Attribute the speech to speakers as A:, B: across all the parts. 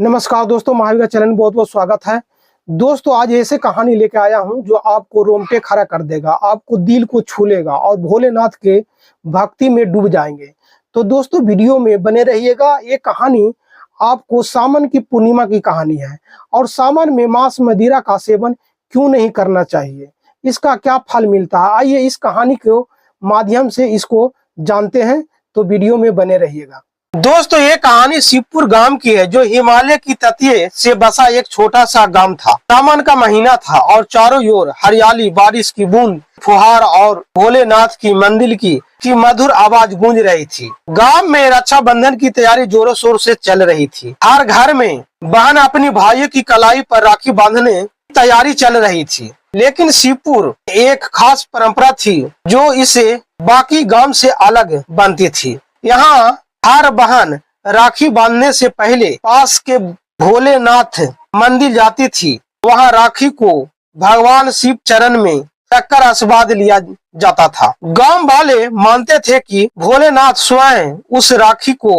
A: नमस्कार दोस्तों, महावीर का चैनल में बहुत बहुत स्वागत है। दोस्तों, आज ऐसे कहानी लेके आया हूं जो आपको रोंगटे खड़ा कर देगा, आपको दिल को छू लेगा और भोलेनाथ के भक्ति में डूब जाएंगे। तो दोस्तों, वीडियो में बने रहिएगा। ये कहानी आपको सावन की पूर्णिमा की कहानी है और सावन में मांस मदिरा का सेवन क्यों नहीं करना चाहिए, इसका क्या फल मिलता है, आइए इस कहानी के माध्यम से इसको जानते हैं। तो वीडियो में बने रहिएगा। दोस्तों, ये कहानी शिवपुर गांव की है जो हिमालय की तटीय से बसा एक छोटा सा गांव था। सावन का महीना था और चारों ओर हरियाली, बारिश की बूंद, फुहार और भोलेनाथ की मंदिर की मधुर आवाज गूंज रही थी। गांव में रक्षाबंधन की तैयारी जोरों शोर से चल रही थी। हर घर में बहन अपनी भाइयों की कलाई पर राखी बांधने की तैयारी चल रही थी। लेकिन शिवपुर एक खास परंपरा थी जो इसे बाकी गांव से अलग बनती थी। यहाँ हर बहन राखी बांधने से पहले पास के भोलेनाथ मंदिर जाती थी। वहां राखी को भगवान शिव चरण में रखकर आशीर्वाद लिया जाता था। गांव वाले मानते थे कि भोलेनाथ स्वयं उस राखी को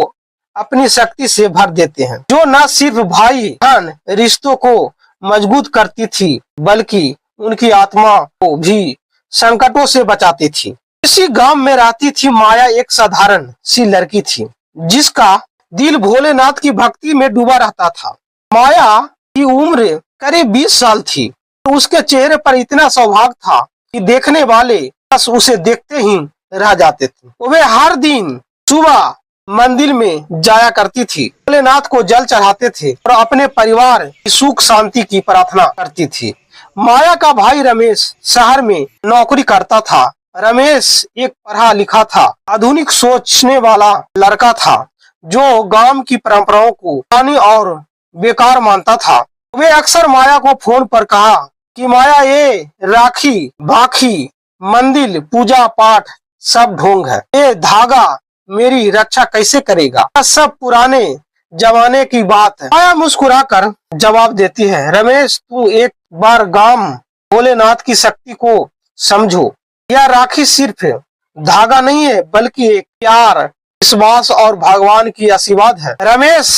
A: अपनी शक्ति से भर देते हैं, जो न सिर्फ भाई बहन रिश्तों को मजबूत करती थी बल्कि उनकी आत्मा को भी संकटों से बचाती थी। इसी गांव में रहती थी माया, एक साधारण सी लड़की थी जिसका दिल भोलेनाथ की भक्ति में डूबा रहता था। माया की उम्र करीब 20 साल थी। उसके चेहरे पर इतना सौभाग्य था कि देखने वाले बस उसे देखते ही रह जाते थे। वे हर दिन सुबह मंदिर में जाया करती थी, भोलेनाथ को जल चढ़ाते थे और अपने परिवार की सुख शांति की प्रार्थना करती थी। माया का भाई रमेश शहर में नौकरी करता था। रमेश एक पढ़ा लिखा था, आधुनिक सोचने वाला लड़का था जो गांव की परंपराओं को पुरानी और बेकार मानता था। वे अक्सर माया को फोन पर कहा कि माया, ये राखी बाखी मंदिर पूजा पाठ सब ढोंग है, ये धागा मेरी रक्षा कैसे करेगा, सब पुराने जमाने की बात है। माया मुस्कुराकर जवाब देती है, रमेश, तू एक बार गांव भोलेनाथ की शक्ति को समझो। यह राखी सिर्फ धागा नहीं है बल्कि एक प्यार, विश्वास और भगवान की आशीर्वाद है। रमेश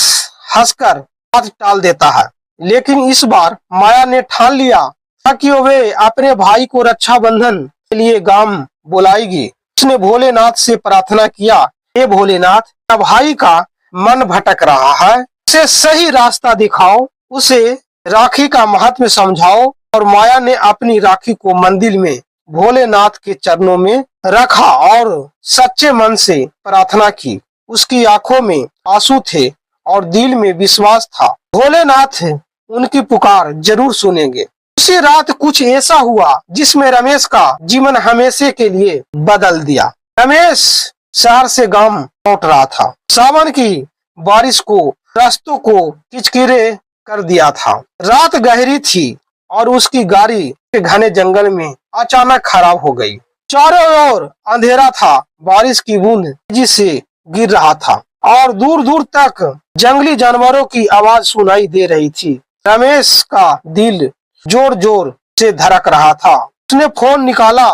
A: हंसकर बात टाल देता है, लेकिन इस बार माया ने ठान लिया था कि वे अपने भाई को रक्षाबंधन के लिए गांव बुलाएगी। उसने भोलेनाथ से प्रार्थना किया, हे भोलेनाथ, मेरा भाई का मन भटक रहा है, उसे सही रास्ता दिखाओ, उसे राखी का महत्व समझाओ। और माया ने अपनी राखी को मंदिर में भोलेनाथ के चरणों में रखा और सच्चे मन से प्रार्थना की। उसकी आंखों में आंसू थे और दिल में विश्वास था, भोलेनाथ उनकी पुकार जरूर सुनेंगे। उसी रात कुछ ऐसा हुआ जिसमें रमेश का जीवन हमेशा के लिए बदल दिया। रमेश शहर से गांव लौट रहा था। सावन की बारिश को रास्तों को किचकिरे कर दिया था। रात गहरी थी और उसकी गाड़ी के घने जंगल में अचानक खराब हो गई। चारों ओर अंधेरा था, बारिश की बूंद तेजी से गिर रहा था और दूर दूर तक जंगली जानवरों की आवाज सुनाई दे रही थी। रमेश का दिल जोर जोर से धड़क रहा था। उसने फोन निकाला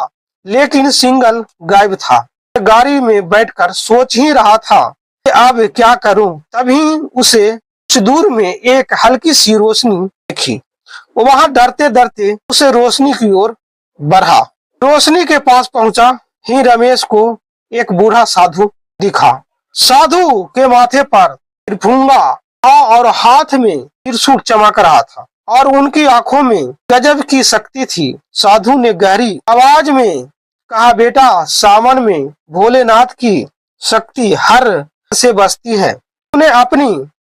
A: लेकिन सिग्नल गायब था। गाड़ी में बैठकर सोच ही रहा था कि अब क्या करूं। तभी उसे कुछ दूर में एक हल्की सी रोशनी दिखी। वो वहां डरते डरते उसे रोशनी की ओर बढ़ा। रोशनी के पास पहुंचा ही रमेश को एक बूढ़ा साधु दिखा। साधु के माथे पर त्रिभुंगा था और हाथ में त्रिशूल चमक रहा था और उनकी आंखों में गजब की शक्ति थी। साधु ने गहरी आवाज में कहा, बेटा, सावन में भोलेनाथ की शक्ति हर से बसती है। उन्हें अपनी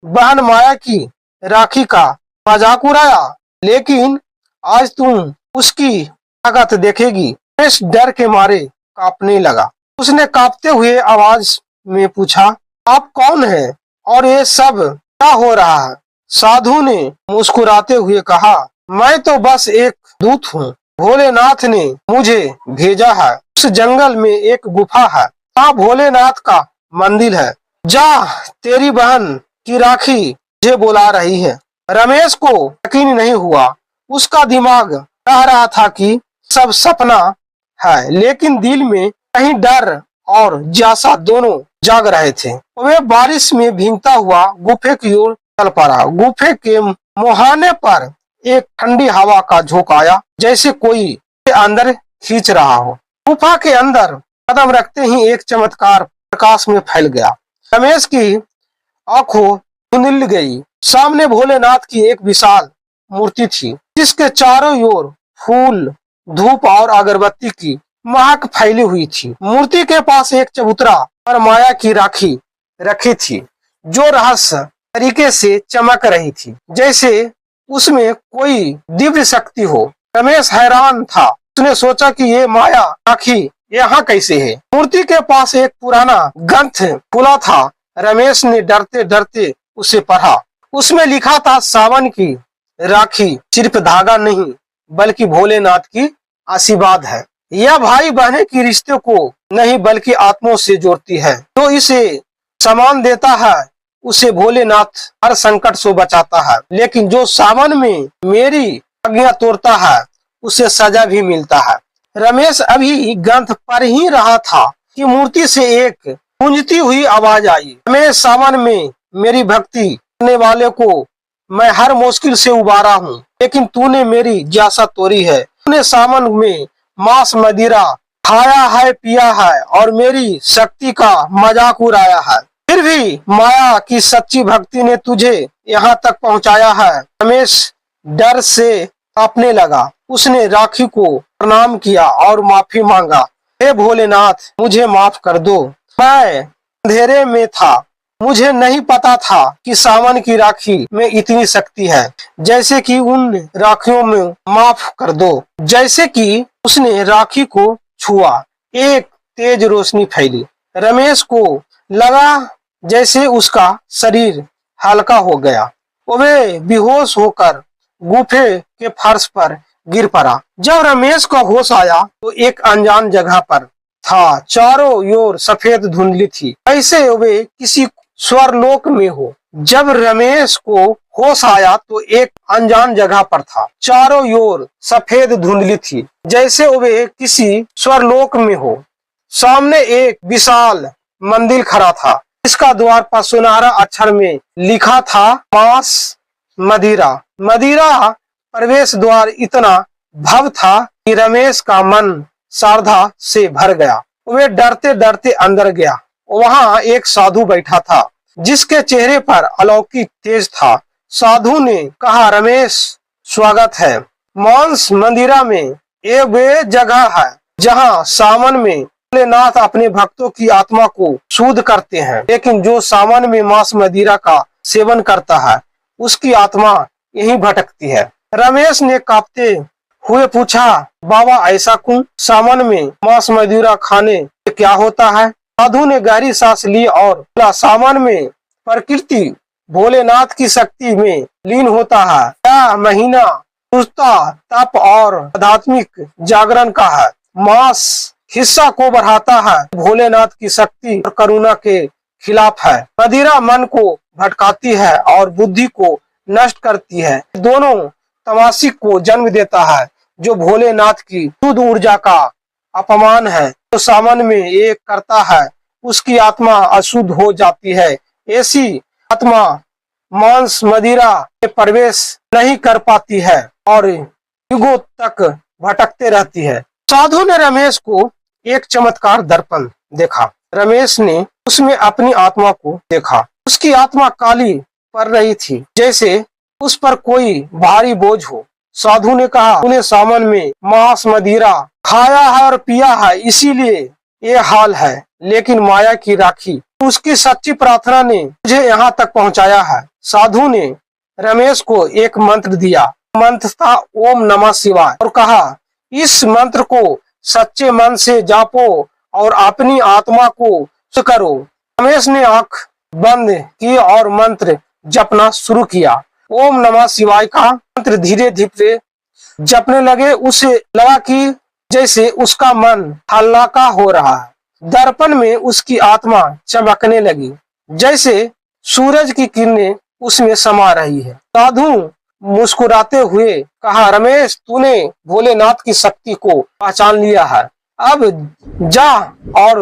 A: बहन माया की राखी का मजाक उड़ाया, लेकिन आज तुम उसकी ताकत देखेगी। रमेश डर के मारे कांपने लगा। उसने कांपते हुए आवाज में पूछा, आप कौन हैं और ये सब क्या हो रहा है? साधु ने मुस्कुराते हुए कहा, मैं तो बस एक दूत हूँ। भोलेनाथ ने मुझे भेजा है। उस जंगल में एक गुफा है, वहाँ भोलेनाथ का मंदिर है। जा, तेरी बहन की राखी मुझे बुला रही है। रमेश को यकीन नहीं हुआ। उसका दिमाग कह रहा था कि सब सपना है, लेकिन दिल में कहीं डर और जिज्ञासा दोनों जाग रहे थे। वे बारिश में भीगता हुआ गुफे की ओर चल पड़ा। गुफे के मुहाने पर एक ठंडी हवा का झोंका आया, जैसे कोई अंदर खींच रहा हो। गुफा के अंदर कदम रखते ही एक चमत्कार प्रकाश में फैल गया। रमेश की आंखों धुंधल गई। सामने भोलेनाथ की एक विशाल मूर्ति थी, जिसके चारों ओर फूल, धूप और अगरबत्ती की महक फैली हुई थी। मूर्ति के पास एक चबूतरा और माया की राखी रखी थी, जो रहस्य तरीके से चमक रही थी, जैसे उसमें कोई दिव्य शक्ति हो। रमेश हैरान था। उसने सोचा कि ये माया राखी यहाँ कैसे है। मूर्ति के पास एक पुराना ग्रंथ खुला था। रमेश ने डरते डरते उसे पढ़ा। उसमें लिखा था, सावन की राखी सिर्फ धागा नहीं बल्कि भोलेनाथ की आशीर्वाद है। यह भाई बहने की रिश्ते को नहीं बल्कि आत्मों से जोड़ती है। जो इसे सामान देता है उसे भोलेनाथ हर संकट से बचाता है, लेकिन जो सावन में मेरी आज्ञा तोड़ता है उसे सजा भी मिलता है। रमेश अभी ग्रंथ पढ़ ही रहा था कि मूर्ति से एक गूंजती हुई आवाज आई। रमेश, सावन में मेरी भक्ति करने वाले को मैं हर मुश्किल से उबारा हूँ, लेकिन तूने मेरी जिज्ञासा तोड़ी है। तूने सावन में मांस मदिरा खाया है, पिया है और मेरी शक्ति का मजाक उड़ाया है। फिर भी माया की सच्ची भक्ति ने तुझे यहाँ तक पहुँचाया है। रमेश डर से कांपने लगा। उसने राखी को प्रणाम किया और माफी मांगा। हे भोलेनाथ, मुझे माफ कर दो। मैं अंधेरे में था। मुझे नहीं पता था कि सावन की राखी में इतनी शक्ति है। जैसे कि उन राखियों में माफ कर दो। जैसे कि उसने राखी को छुआ, एक तेज रोशनी फैली। रमेश को लगा जैसे उसका शरीर हल्का हो गया। वह बेहोश होकर गुफे के फर्श पर गिर पड़ा। जब रमेश का होश आया तो एक अनजान जगह पर था। चारों ओर सफेद धुंधली थी, ऐसे वे किसी स्वर्लोक में हो। जब रमेश को होश आया तो एक अनजान जगह पर था। चारों ओर सफेद धुंधली थी, जैसे वे किसी स्वर्लोक में हो। सामने एक विशाल मंदिर खड़ा था। इसका द्वार पर सुनहरा अक्षर में लिखा था, मांस मदिरा। मदिरा प्रवेश द्वार इतना भव्य था कि रमेश का मन श्रद्धा से भर गया। वे डरते डरते अंदर गया। वहां एक साधु बैठा था, जिसके चेहरे पर अलौकिक तेज था। साधु ने कहा, रमेश, स्वागत है। मांस मंदिरा में एक वे जगह है जहां सावन में भोलेनाथ अपने भक्तों की आत्मा को शुद्ध करते हैं, लेकिन जो सावन में मांस मदिरा का सेवन करता है उसकी आत्मा यहीं भटकती है। रमेश ने कांपते हुए पूछा, बाबा ऐसा क्यों? सावन में मांस मदिरा खाने से क्या होता है? साधु ने गहरी सांस ली और बोला, सावन में प्रकृति भोलेनाथ की शक्ति में लीन होता है। यह महीना शुद्धता, तप और आध्यात्मिक जागरण का है। मांस हिस्सा को बढ़ाता है, भोलेनाथ की शक्ति और करुणा के खिलाफ है। मदिरा मन को भटकाती है और बुद्धि को नष्ट करती है। दोनों तमाशिक को जन्म देता है, जो भोलेनाथ की शुद्ध ऊर्जा का अपमान है। जो सावन में एक करता है उसकी आत्मा अशुद्ध हो जाती है। ऐसी आत्मा मांस मदिरा में प्रवेश नहीं कर पाती है और युगों तक भटकते रहती है। साधु ने रमेश को एक चमत्कार दर्पण देखा। रमेश ने उसमें अपनी आत्मा को देखा। उसकी आत्मा काली पड़ रही थी, जैसे उस पर कोई भारी बोझ हो। साधु ने कहा, तूने सावन में मांस मदिरा खाया है और पिया है, इसीलिए ये हाल है। लेकिन माया की राखी, उसकी सच्ची प्रार्थना ने मुझे यहाँ तक पहुँचाया है। साधु ने रमेश को एक मंत्र दिया। मंत्र था ओम नमः शिवाय, और कहा, इस मंत्र को सच्चे मन से जापो और अपनी आत्मा को शुद्ध करो। रमेश ने आंख बंद की और मंत्र जपना शुरू किया। ओम नमः शिवाय का मंत्र धीरे धीरे जपने लगे। उसे लगा कि जैसे उसका मन हल्का हो रहा है। दर्पण में उसकी आत्मा चमकने लगी, जैसे सूरज की किरणें उसमें समा रही है। साधु मुस्कुराते हुए कहा, रमेश, तूने भोलेनाथ की शक्ति को पहचान लिया है। अब जा और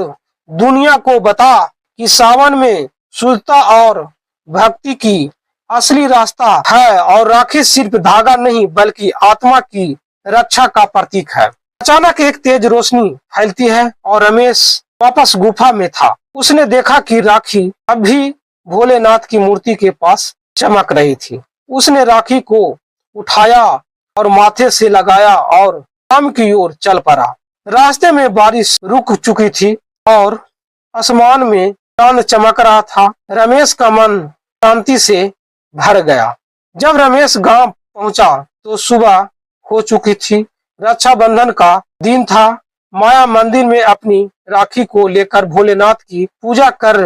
A: दुनिया को बता कि सावन में शुद्धता और भक्ति की असली रास्ता है और राखी सिर्फ धागा नहीं बल्कि आत्मा की रक्षा का प्रतीक है। अचानक एक तेज रोशनी फैलती है और रमेश वापस गुफा में था। उसने देखा कि राखी अभी भोलेनाथ की मूर्ति के पास चमक रही थी। उसने राखी को उठाया और माथे से लगाया और शाम की ओर चल पड़ा। रास्ते में बारिश रुक चुकी थी और आसमान में चांद चमक रहा था। रमेश का मन शांति से भर गया। जब रमेश गांव पहुंचा तो सुबह हो चुकी थी। रक्षाबंधन का दिन था। माया मंदिर में अपनी राखी को लेकर भोलेनाथ की पूजा कर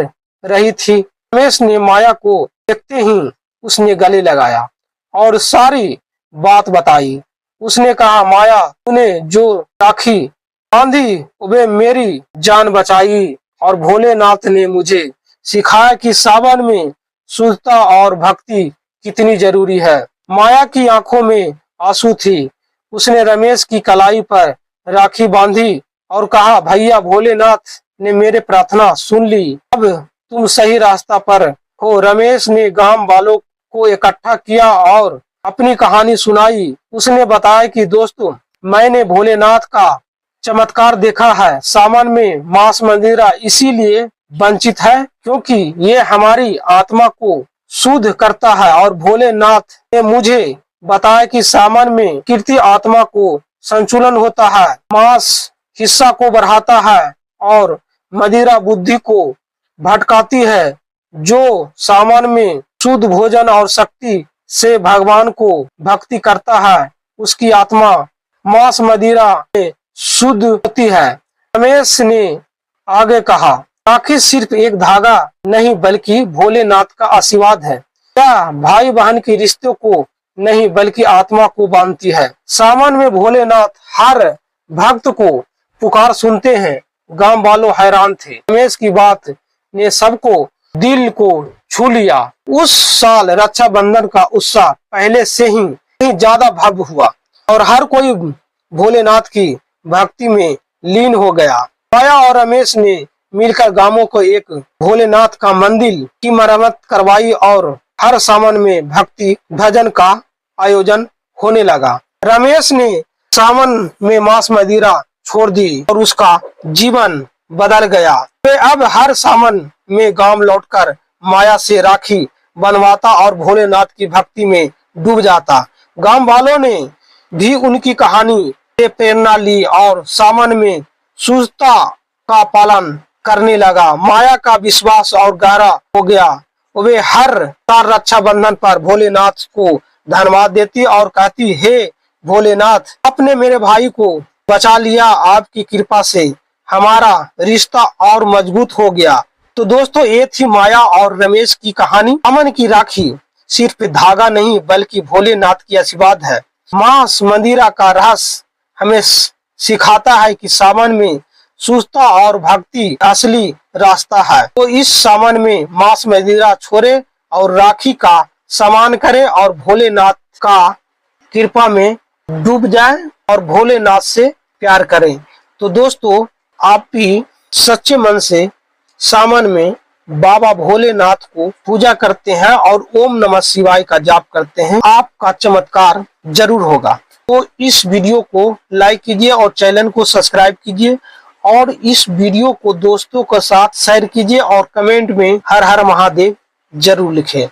A: रही थी। रमेश ने माया को देखते ही उसने गले लगाया और सारी बात बताई। उसने कहा, माया, तूने जो राखी बांधी वे मेरी जान बचाई और भोलेनाथ ने मुझे सिखाया कि सावन में शुद्धता और भक्ति कितनी जरूरी है। माया की आंखों में आंसू थी। उसने रमेश की कलाई पर राखी बांधी और कहा, भैया, भोलेनाथ ने मेरे प्रार्थना सुन ली। अब तुम सही रास्ता पर हो। रमेश ने गांव वालों को इकट्ठा किया और अपनी कहानी सुनाई। उसने बताया कि दोस्तों, मैंने भोलेनाथ का चमत्कार देखा है। सावन में मांस मंदिरा इसीलिए वंचित है क्योंकि ये हमारी आत्मा को शुद्ध करता है और भोलेनाथ ने मुझे बताया कि सावन में कीर्ति आत्मा को संतुलन होता है, मांस हिस्सा को बढ़ाता है और मदिरा बुद्धि को भटकाती है। जो सावन में शुद्ध भोजन और शक्ति से भगवान को भक्ति करता है उसकी आत्मा मांस मदिरा में शुद्ध होती है। रमेश ने आगे कहा, राखी सिर्फ एक धागा नहीं बल्कि भोलेनाथ का आशीर्वाद है। क्या भाई बहन के रिश्तों को नहीं बल्कि आत्मा को बांधती है। सावन में भोलेनाथ हर भक्त को पुकार सुनते हैं। गांव वालों हैरान थे। रमेश की बात ने सबको दिल को छू लिया। उस साल रक्षाबंधन का उत्साह पहले से ही ज्यादा भव्य हुआ और हर कोई भोलेनाथ की भक्ति में लीन हो गया। माया और रमेश ने मिलकर गांवों को एक भोलेनाथ का मंदिर की मरम्मत करवाई और हर सावन में भक्ति भजन का आयोजन होने लगा। रमेश ने सावन में मांस मदिरा छोड़ दी और उसका जीवन बदल गया। वे अब हर सावन में गांव लौटकर माया से राखी बनवाता और भोलेनाथ की भक्ति में डूब जाता। गांव वालों ने भी उनकी कहानी से प्रेरणा ली और सावन में शुद्धता का पालन करने लगा। माया का विश्वास और गहरा हो गया। वे हर साल रक्षाबंधन पर भोलेनाथ को धन्यवाद देती और कहती, हे भोलेनाथ, आपने मेरे भाई को बचा लिया। आपकी कृपा से हमारा रिश्ता और मजबूत हो गया। तो दोस्तों, ये थी माया और रमेश की कहानी। सावन की राखी सिर्फ धागा नहीं बल्कि भोलेनाथ की आशीर्वाद है। मांस मंदिरा का रहस्य हमें सिखाता है कि सावन में शुद्धता और भक्ति असली रास्ता है। तो इस सावन में मांस मंदिरा छोड़े और राखी का सम्मान करें और भोलेनाथ का कृपा में डूब जाए और भोलेनाथ से प्यार करें। तो दोस्तों, आप भी सच्चे मन से सावन में बाबा भोलेनाथ को पूजा करते हैं और ओम नमः शिवाय का जाप करते हैं, आपका चमत्कार जरूर होगा। तो इस वीडियो को लाइक कीजिए और चैनल को सब्सक्राइब कीजिए और इस वीडियो को दोस्तों के साथ शेयर कीजिए और कमेंट में हर हर महादेव जरूर लिखें।